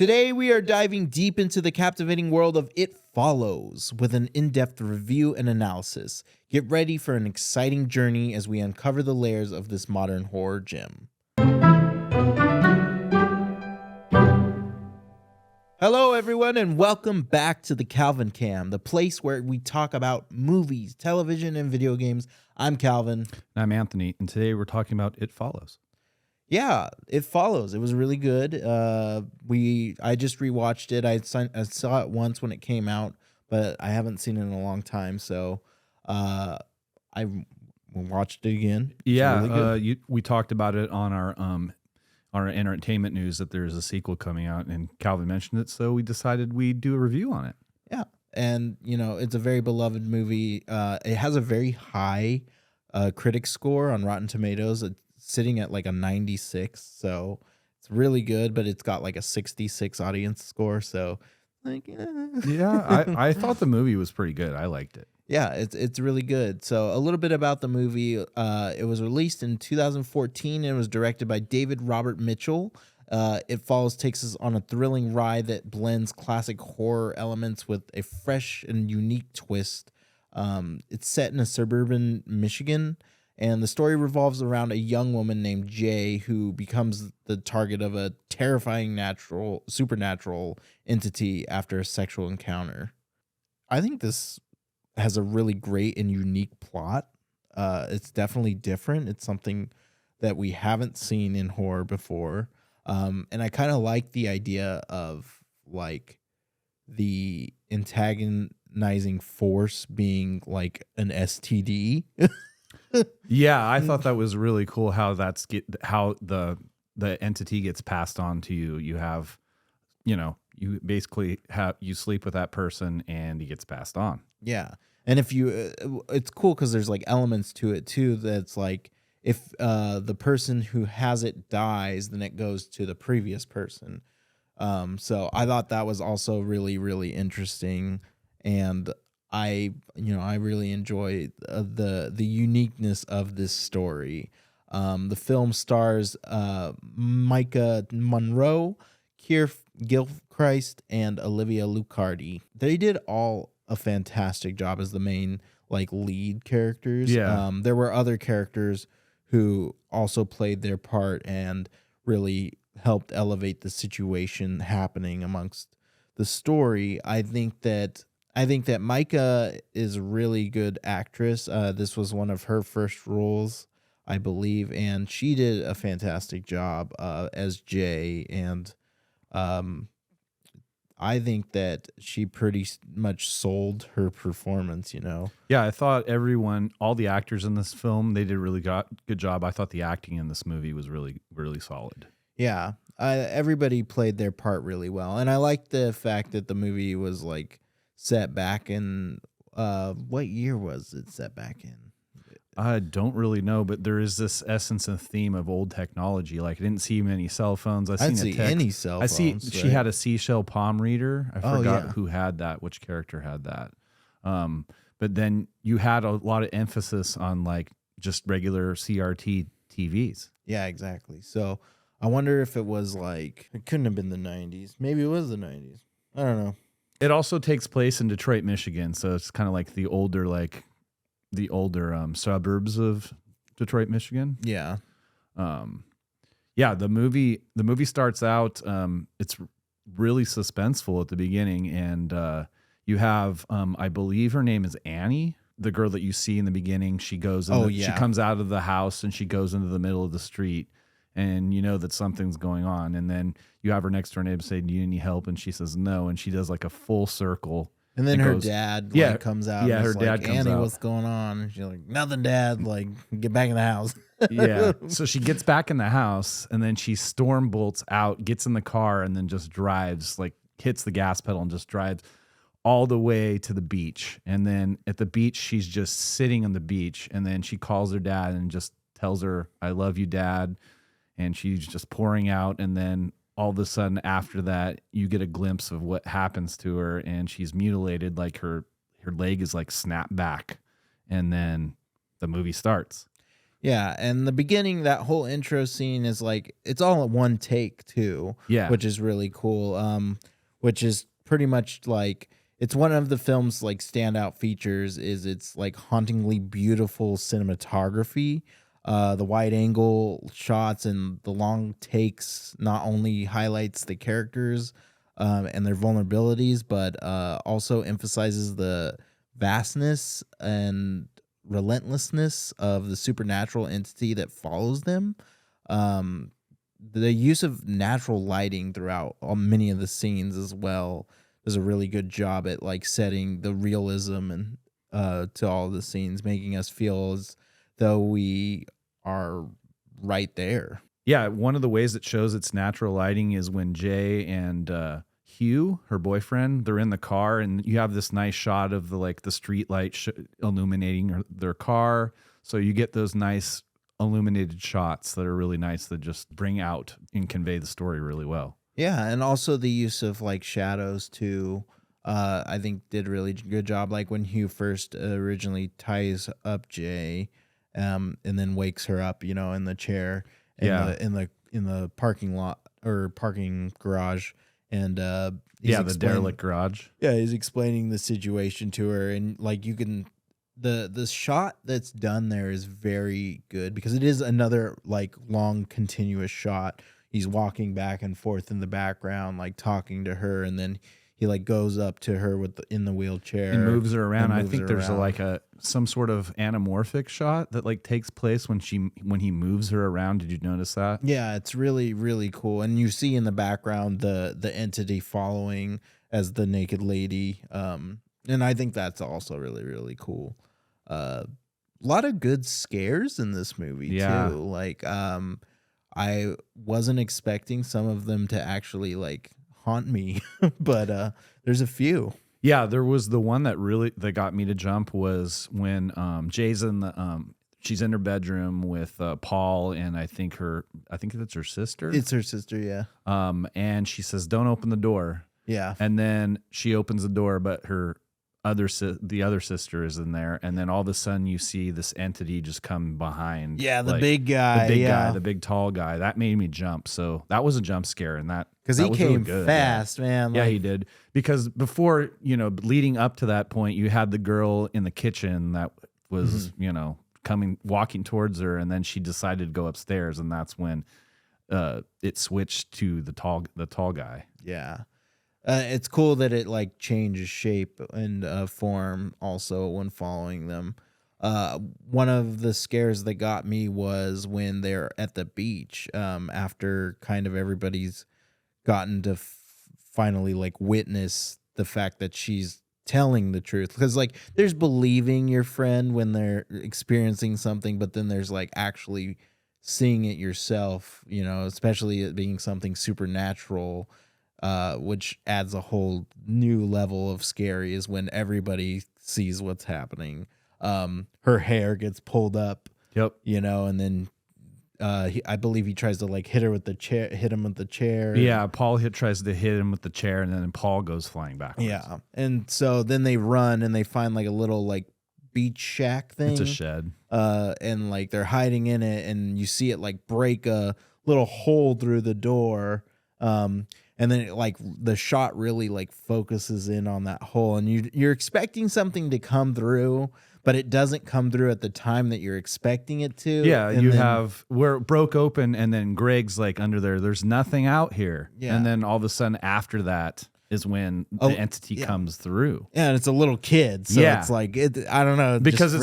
Today, we are diving deep into the captivating world of It Follows with an in-depth review and analysis. Get ready for an exciting journey as we uncover the layers of this modern horror gem. Hello, everyone, and welcome back to the Calvin Cam, the place where we talk about movies, television, and video games. I'm Calvin. I'm Anthony, and today we're talking about It Follows. Yeah, It Follows. It was really good. I just rewatched it. I saw it once when it came out, but I haven't seen it in a long time, so I watched it again. Yeah, really we talked about it on our entertainment news that there's a sequel coming out, and Calvin mentioned it, so we decided we'd do a review on it. Yeah, and it's a very beloved movie. It has a very high critic score on Rotten Tomatoes. It's sitting at like a 96, so it's really good, but it's got like a 66 audience score, so Yeah, I thought the movie was pretty good. I liked it. Yeah, it's really good. So a little bit about the movie. It was released in 2014 and was directed by David Robert Mitchell. It takes us on a thrilling ride that blends classic horror elements with a fresh and unique twist. It's set in a suburban Michigan, and the story revolves around a young woman named Jay who becomes the target of a terrifying supernatural entity after a sexual encounter. I think this has a really great and unique plot. It's definitely different. It's something that we haven't seen in horror before. And I kind of like the idea of like the antagonizing force being like an STD. Yeah, I thought that was really cool how how the entity gets passed on to you. You have, you basically you sleep with that person and he gets passed on. Yeah. And if you, it's cool because there's like elements to it too. That's like if the person who has it dies, then it goes to the previous person. So I thought that was also really, really interesting. And I really enjoy the uniqueness of this story. The film stars Micah Monroe, Keir Gilchrist, and Olivia Luccardi. They did all a fantastic job as the main like lead characters. Yeah. There were other characters who also played their part and really helped elevate the situation happening amongst the story. I think that Micah is a really good actress. This was one of her first roles, I believe, and she did a fantastic job as Jay. And I think that she pretty much sold her performance, Yeah, I thought all the actors in this film, they did a really good job. I thought the acting in this movie was really, really solid. Yeah, everybody played their part really well. And I liked the fact that the movie was like set back in, what year was it set back in? I don't really know, but there is this essence and theme of old technology. Like I didn't see many cell phones. I didn't see any cell phones. She had a seashell palm reader. I forgot yeah. who had that, which character had that. But then you had a lot of emphasis on like just regular CRT TVs. Yeah, exactly. So I wonder if it was like, it couldn't have been the 90s. Maybe it was the 90s. I don't know. It also takes place in Detroit, Michigan. So it's kind of like the older suburbs of Detroit, Michigan. Yeah. Yeah, the movie starts out, it's really suspenseful at the beginning, and you have I believe her name is Annie, the girl that you see in the beginning. She goes she comes out of the house and she goes into the middle of the street, and you know that something's going on, and then you have her next door neighbor say, "Do you need any help?" And she says no, and she does like a full circle. And then her dad comes out. Yeah, and her dad like, comes Annie, out. what's going on? And she's like, nothing, Dad. Like, get back in the house. Yeah. So she gets back in the house, and then she storm bolts out, gets in the car, and then just drives, like hits the gas pedal and just drives all the way to the beach. And then at the beach, she's just sitting on the beach, and then she calls her dad and just tells her, "I love you, Dad." And she's just pouring out, and then all of a sudden after that, you get a glimpse of what happens to her, and she's mutilated, like her leg is like snapped back, and then the movie starts. Yeah, and the beginning, that whole intro scene is like it's all in one take too, Yeah. which is really cool. Which is pretty much like it's one of the film's like standout features is its like hauntingly beautiful cinematography. The wide angle shots and the long takes not only highlights the characters and their vulnerabilities, but also emphasizes the vastness and relentlessness of the supernatural entity that follows them. Um, the use of natural lighting throughout many of the scenes as well does a really good job at like setting the realism and to all the scenes, making us feel as though we are right there. Yeah, one of the ways it shows its natural lighting is when Jay and Hugh, her boyfriend, they're in the car, and you have this nice shot of the street light illuminating their car. So you get those nice illuminated shots that are really nice that just bring out and convey the story really well. Yeah, and also the use of like shadows too. I think did a really good job. Like when Hugh first originally ties up Jay, and then wakes her up, in the chair in Yeah. the parking lot or parking garage, and The derelict garage. yeah, he's explaining the situation to her, and like you can the shot that's done there is very good because it is another like long continuous shot. He's walking back and forth in the background, like talking to her, and then he like goes up to her in the wheelchair And moves her around. and I moves think her there's around. some sort of anamorphic shot that like takes place when he moves her around. Did you notice that? Yeah, it's really really cool, and you see in the background the entity following as the naked lady, and I think that's also really really cool. A lot of good scares in this movie Yeah. too. Like, I wasn't expecting some of them to actually like haunt me, but there's a few. Yeah, there was the one that got me to jump was when Jay's in the she's in her bedroom with Paul and I think that's her sister. It's her sister, yeah, And she says, "Don't open the door." yeah, And then she opens the door, but the other sister is in there, and then all of a sudden you see this entity just come behind. yeah. The like, big guy, the big yeah, guy, the big tall guy. That made me jump. So that was a jump scare, and because that he was came really good. fast, man. Yeah, Like, he did. Because before, leading up to that point, you had the girl in the kitchen that was, walking towards her, and then she decided to go upstairs, and that's when it switched to the tall guy. yeah. It's cool that it like changes shape and form also when following them. One of the scares that got me was when they're at the beach after kind of everybody's gotten to finally like witness the fact that she's telling the truth. Because like there's believing your friend when they're experiencing something, but then there's like actually seeing it yourself, especially it being something supernatural, which adds a whole new level of scary is when everybody sees what's happening. Her hair gets pulled up, Yep. and then I believe he tries to like hit him with the chair. Yeah, Paul tries to hit him with the chair, and then Paul goes flying backwards. Yeah. And so then they run and they find like a little like beach shack thing. It's a shed. And like they're hiding in it, and you see it like break a little hole through the door. And then like the shot really like focuses in on that hole, and you're expecting something to come through, but it doesn't come through at the time that you're expecting it to. Yeah, and you then, have where it broke open, and then Greg's like under there. There's nothing out here. Yeah. And then all of a sudden, after that is when the entity comes through. Yeah, and it's a little kid, so it's like I don't know, because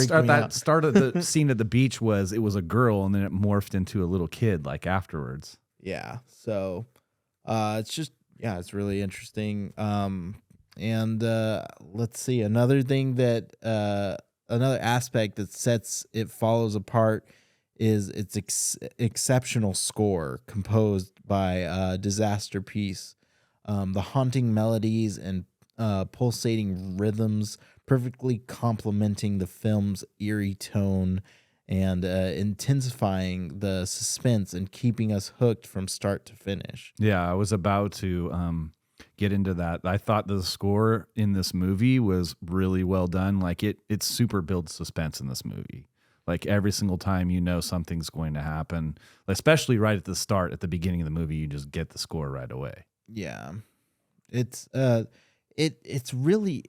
start of the scene at the beach was a girl, and then it morphed into a little kid like afterwards. Yeah, so it's just it's really interesting. And let's see, another thing that another aspect that sets it follows apart is its exceptional score composed by Disaster Piece. The haunting melodies and pulsating rhythms perfectly complementing the film's eerie tone and intensifying the suspense and keeping us hooked from start to finish. Yeah, I was about to get into that. I thought the score in this movie was really well done. Like it super builds suspense in this movie. Like every single time, something's going to happen, especially right at the start, at the beginning of the movie, you just get the score right away. Yeah. It's it's really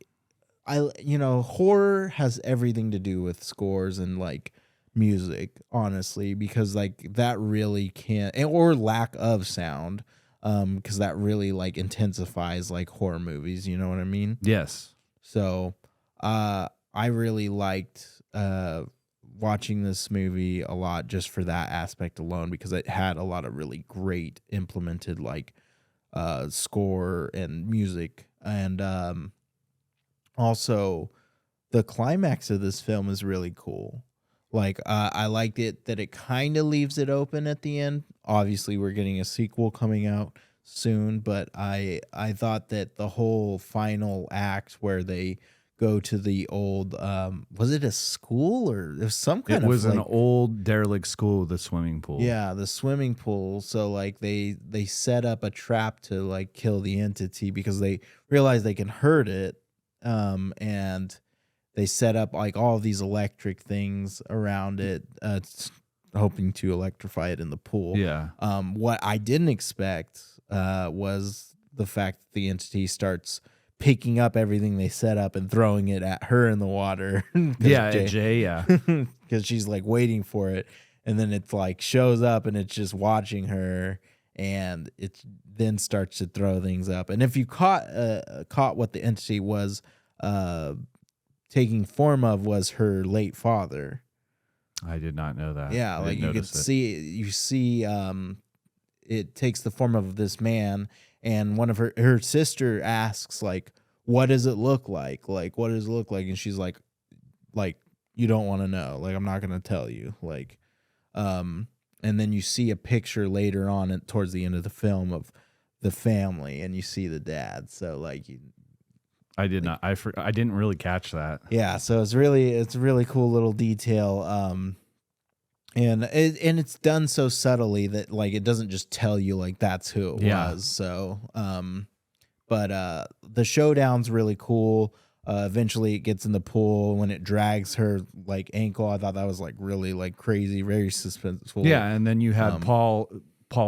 horror has everything to do with scores and like music, honestly, because like that really can't, or lack of sound, because that really like intensifies like horror movies, you know what I mean? Yes. So I really liked watching this movie a lot just for that aspect alone, because it had a lot of really great implemented like score and music. And also the climax of this film is really cool. Like I liked it that it kind of leaves it open at the end. Obviously we're getting a sequel coming out soon, but I thought that the whole final act where they go to the old was it a school, or there's some kind It of was an like, old derelict school with a swimming pool. yeah, the swimming pool. So like they set up a trap to like kill the entity because they realize they can hurt it. And they set up like all of these electric things around it, hoping to electrify it in the pool. Yeah. What I didn't expect was the fact that the entity starts picking up everything they set up and throwing it at her in the water. Yeah, Jay, yeah. Because she's like waiting for it, and then it's like shows up and it's just watching her, and it then starts to throw things up. And if you caught what the entity was taking form of, was her late father. I did not know that. Yeah, like you could see it takes the form of this man, and one of her sister asks like, what does it look like? Like, what does it look like? And she's like you don't want to know. Like, I'm not going to tell you. Like, and then you see a picture later on towards the end of the film of the family, and you see the dad. So like I did not. I didn't really catch that. yeah, so it's a really cool little detail. And it's done so subtly that like it doesn't just tell you like that's who it was. So but the showdown's really cool. Eventually it gets in the pool when it drags her like ankle. I thought that was like really like crazy, very suspenseful. Yeah, and then you had Paul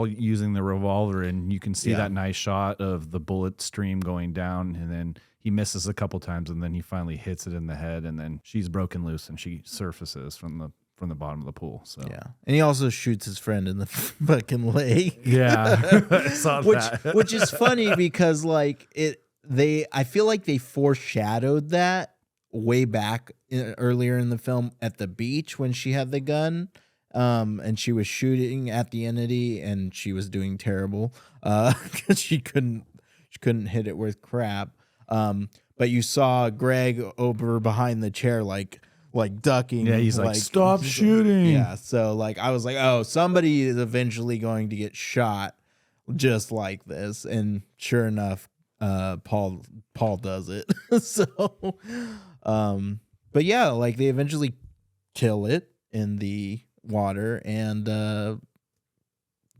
using the revolver, and you can see that nice shot of the bullet stream going down, and then he misses a couple times, and then he finally hits it in the head, and then she's broken loose and she surfaces from the bottom of the pool. So yeah, and he also shoots his friend in the fucking leg. Yeah, I saw that. Which is funny because like I feel like they foreshadowed that way back earlier in the film at the beach when she had the gun. And she was shooting at the entity, and she was doing terrible because she couldn't hit it with crap. But you saw Greg over behind the chair like ducking. Yeah, he's like stop shooting. Yeah, so like I was like, oh, somebody is eventually going to get shot just like this, and sure enough, Paul does it. So, but yeah, like they eventually kill it in the water and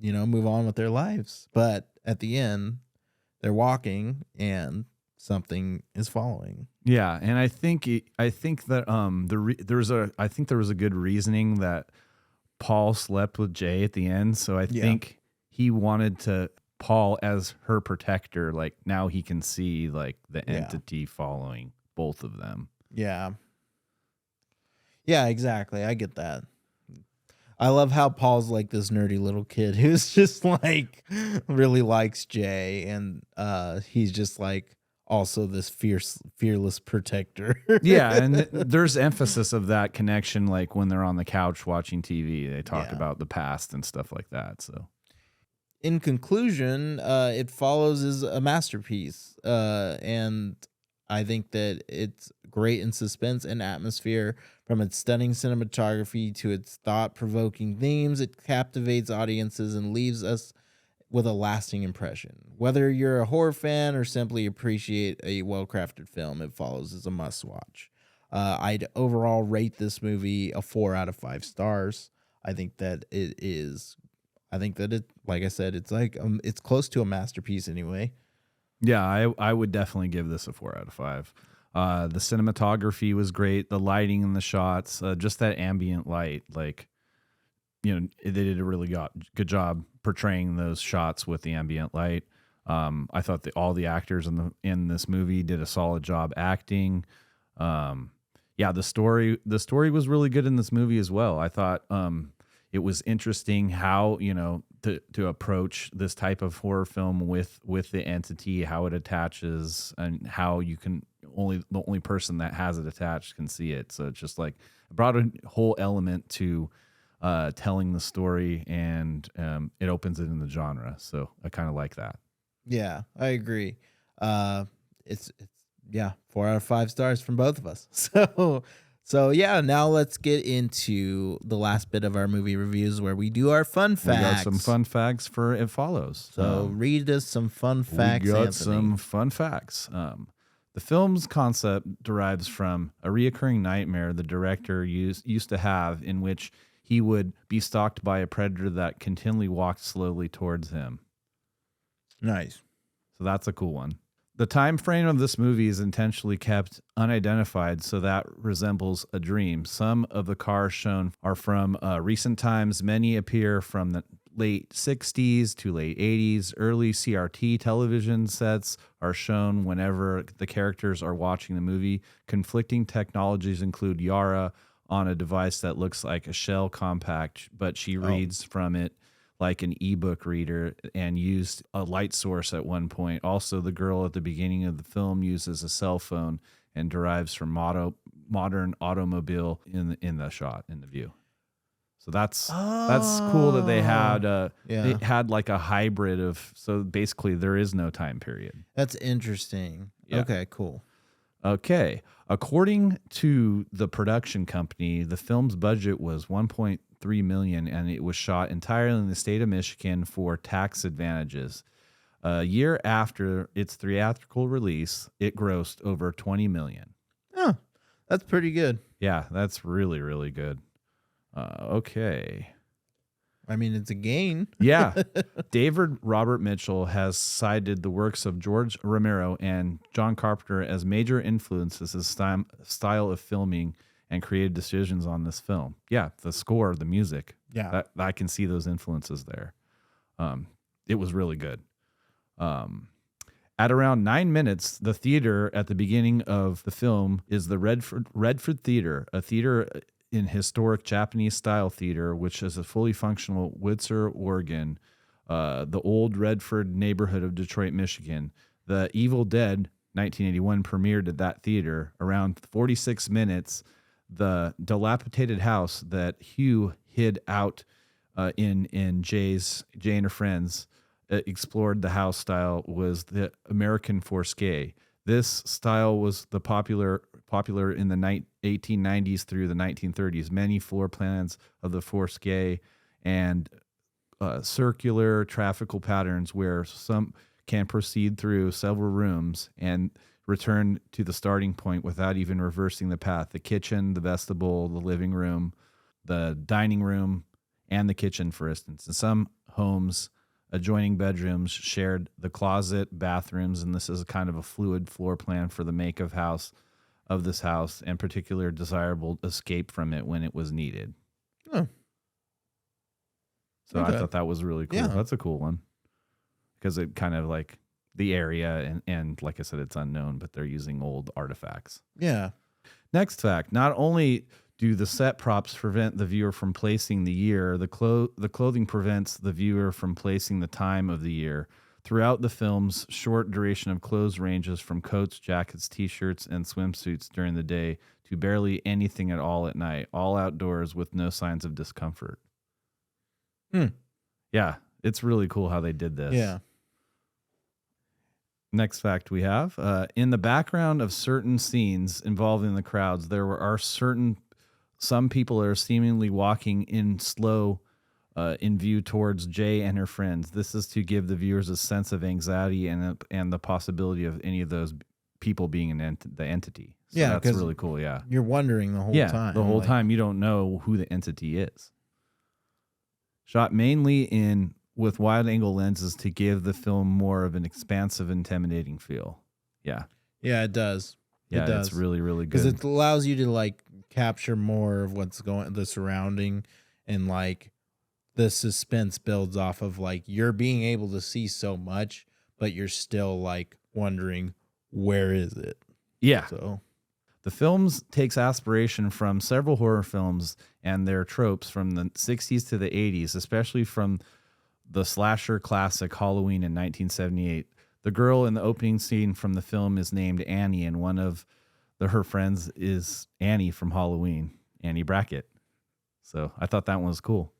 move on with their lives. But at the end, they're walking and something is following. Yeah, and I think that there was a good reasoning that Paul slept with Jay at the end. So I think he wanted Paul as her protector. Like now he can see like the entity following both of them. Yeah. Yeah, exactly. I get that. I love how Paul's like this nerdy little kid who's just like really likes Jay, and he's just like also this fearless protector. Yeah, and there's emphasis of that connection like when they're on the couch watching TV, they talk about the past and stuff like that. So in conclusion, It Follows is a masterpiece, and I think that it's great in suspense and atmosphere. From its stunning cinematography to its thought-provoking themes, it captivates audiences and leaves us with a lasting impression. Whether you're a horror fan or simply appreciate a well-crafted film, It Follows is a must-watch. I'd overall rate this movie a 4 out of 5 stars. I think that like I said, it's like it's close to a masterpiece anyway. yeah, I would definitely give this a 4 out of 5. The cinematography was great. The lighting in the shots, just that ambient light, like, they did a really good job portraying those shots with the ambient light. I thought all the actors in this movie did a solid job acting. The story was really good in this movie as well. I thought it was interesting how to approach this type of horror film with the entity, how it attaches, and how you can the only person that has it attached can see it. So it's just like it brought a whole element to telling the story, and it opens it in the genre. So I kind of like that. Yeah, I agree. It's 4 out of 5 stars from both of us. So yeah, now let's get into the last bit of our movie reviews where we do our fun facts. We got some fun facts for It Follows. So read us some fun facts. We got Anthony. some fun facts. The film's concept derives from a reoccurring nightmare the director used to have, in which he would be stalked by a predator that continually walked slowly towards him. Nice. So that's a cool one. The time frame of this movie is intentionally kept unidentified, so that resembles a dream. Some of the cars shown are from recent times. Many appear from the late 60s to late 80s. Early CRT television sets are shown whenever the characters are watching the movie. Conflicting technologies include Yara on a device that looks like a shell compact, but she reads from it like an ebook reader, and used a light source at one point. Also, the girl at the beginning of the film uses a cell phone and derives from modern automobile in the shot, in the view. So that's cool that they had like a hybrid of, so basically there is no time period. That's interesting. Yeah. Okay, cool. Okay. According to the production company, the film's budget was $1.3 million, and it was shot entirely in the state of Michigan for tax advantages. A year after its theatrical release, it grossed over $20 million. Oh, that's pretty good. Yeah, that's really, really good. Okay. I mean, it's a gain. Yeah. David Robert Mitchell has cited the works of George Romero and John Carpenter as major influences his style of filming and creative decisions on this film. Yeah, the score, the music. Yeah. I can see those influences there. It was really good. At around 9 minutes, the theater at the beginning of the film is the Redford Theater, a theater in historic Japanese-style theater, which is a fully functional Windsor, Oregon, the old Redford neighborhood of Detroit, Michigan. The Evil Dead 1981 premiered at that theater. Around 46 minutes, the dilapidated house that Hugh hid out in Jay and her friends explored the house style was the American Forske. This style was the popular in the 1890s through the 1930s. Many floor plans of the Forske and circular traffical patterns where some can proceed through several rooms and return to the starting point without even reversing the path. The kitchen, the vestibule, the living room, the dining room, and the kitchen, for instance. In some homes, adjoining bedrooms shared the closet, bathrooms, and this is a kind of a fluid floor plan for the make of this house, and particular desirable escape from it when it was needed. Oh. So Okay. I thought that was really cool. Yeah. That's a cool one. Because it kind of like the area, and like I said, it's unknown, but they're using old artifacts. Yeah. Next fact, not only do the set props prevent the viewer from placing the year, the clothing prevents the viewer from placing the time of the year. Throughout the film's short duration of clothes ranges from coats, jackets, t-shirts, and swimsuits during the day to barely anything at all at night, all outdoors with no signs of discomfort. Yeah, it's really cool how they did this. Yeah. Next fact we have, in the background of certain scenes involving the crowds, are some people are seemingly walking in slow in view towards Jay and her friends. This is to give the viewers a sense of anxiety and the possibility of any of those people being the entity. So Yeah, that's 'cause really cool. Yeah. You're wondering the whole time. The whole time you don't know who the entity is. Shot mainly with wide angle lenses to give the film more of an expansive, intimidating feel. Yeah. Yeah, it does. Yeah, It does. it's really, really Because good. it allows you to like capture more of what's going, the surrounding, and like the suspense builds off of like you're being able to see so much, but you're still like wondering where is it. Yeah. So The films takes aspiration from several horror films and their tropes from the 60s to the 80s, especially from the slasher classic Halloween in 1978. The girl in the opening scene from the film is named Annie, and one of her friends is Annie from Halloween, Annie Brackett. So I thought that one was cool.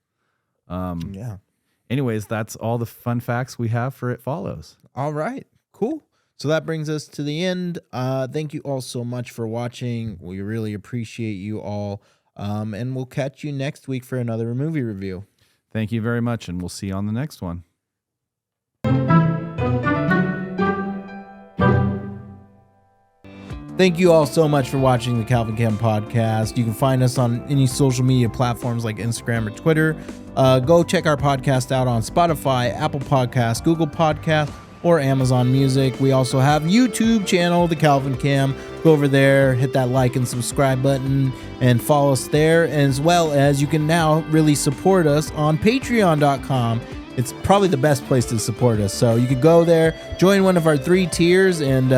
yeah. Anyways, that's all the fun facts we have for It Follows. All right, cool. So that brings us to the end. Thank you all so much for watching. We really appreciate you all. And we'll catch you next week for another movie review. Thank you very much, and we'll see you on the next one. Thank you all so much for watching the Calvin Cam podcast. You can find us on any social media platforms like Instagram or Twitter. Go check our podcast out on Spotify, Apple Podcasts, Google Podcasts, or Amazon Music. We also have YouTube channel, the Calvin Cam. Go over there, hit that like and subscribe button, and follow us there. As well as you can now really support us on patreon.com. It's probably the best place to support us. So you could go there, join one of our 3 tiers, and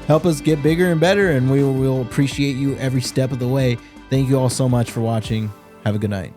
help us get bigger and better, and we will appreciate you every step of the way. Thank you all so much for watching. Have a good night.